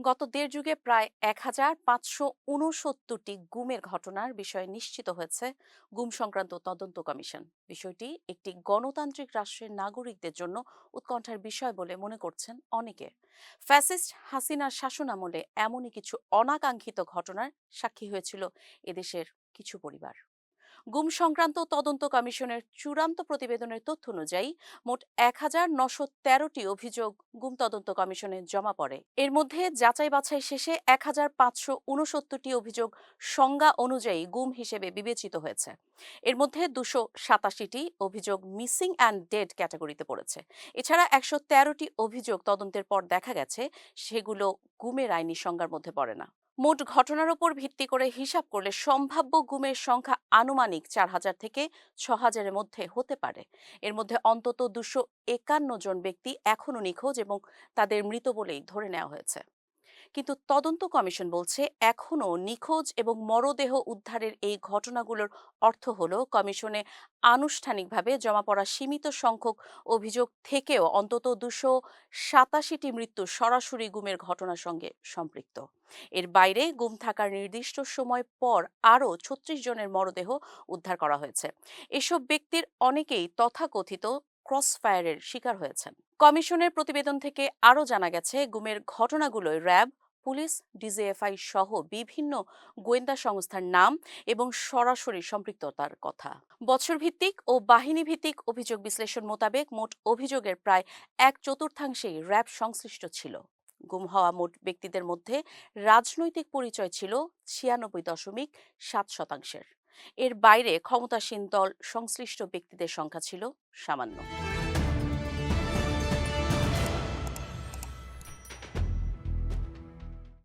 গত দেড় যুগে প্রায় ১,৫৬৯টি গুমের ঘটনার বিষয়ে নিশ্চিত হয়েছে গুম সংক্রান্ত তদন্ত কমিশন। বিষয়টি একটি গণতান্ত্রিক রাষ্ট্রের নাগরিকদের জন্য উৎকণ্ঠার বিষয় বলে মনে করছেন অনেকে। ফ্যাসিস্ট হাসিনার শাসনামলে এমনই কিছু অনাকাঙ্ক্ষিত ঘটনার সাক্ষী হয়েছিল এদেশের কিছু পরিবার। গুম সংক্রান্ত তদন্ত কমিশনের চূড়ান্ত প্রতিবেদনের তথ্য অনুযায়ী মোট ১,৯১৩টি অভিযোগ গুম তদন্ত কমিশনে জমা পড়ে। এর মধ্যে যাচাই বাছাই শেষে ১,৫৬৯টি অভিযোগ সংজ্ঞা অনুযায়ী গুম হিসেবে বিবেচিত হয়েছে। এর মধ্যে ২৮৭টি অভিযোগ মিসিং অ্যান্ড ডেড ক্যাটাগরিতে পড়েছে। এছাড়া ১১৩টি অভিযোগ তদন্তের পর দেখা গেছে সেগুলো গুমের আইনি সংজ্ঞার মধ্যে পড়ে না। মোট ঘটনার উপর ভিত্তি করে হিসাব করলে সম্ভাব্য গুমের সংখ্যা আনুমানিক ৪,০০০ থেকে ৬,০০০-এর মধ্যে হতে পারে। এর মধ্যে অন্তত ২৫১ জন ব্যক্তি এখনও নিখোঁজ এবং তাদের মৃত বলেই ধরে নেওয়া হয়েছে। কিন্তু তদন্ত কমিশন বলছে এখনও নিখোঁজ এবং মরদেহ উদ্ধারের এই ঘটনাগুলোর অর্থ হলো কমিশনে আনুষ্ঠানিকভাবে জমা পড়া সীমিত সংখ্যক অভিযোগ থেকেও অন্তত ২৮৭টি মৃত্যু সরাসরি গুমের ঘটনার সঙ্গে সম্পৃক্ত। এর বাইরে গুম থাকার নির্দিষ্ট সময় পর আরও ৩৬ জনের মরদেহ উদ্ধার করা হয়েছে। এসব ব্যক্তির অনেকেই তথাকথিত ক্রসফায়ারের শিকার হয়েছেন। কমিশনের প্রতিবেদন থেকে আরও জানা গেছে গুমের ঘটনাগুলোয় র্যাব, পুলিশ, ডিজিএফআই সহ বিভিন্ন গোয়েন্দা সংস্থার নাম এবং সরাসরি সম্পৃক্ততার কথা। বছর ভিত্তিক ও বাহিনী ভিত্তিক অভিযোগ বিশ্লেষণ মোতাবেক মোট অভিযোগের প্রায় ১/৪ র্যাব সংশ্লিষ্ট ছিল। গুম হওয়া মোট ব্যক্তিদের মধ্যে রাজনৈতিক পরিচয় ছিল ৯৬.৭%। এর বাইরে ক্ষমতাসীন দল সংশ্লিষ্ট ব্যক্তিদের সংখ্যা ছিল সামান্য।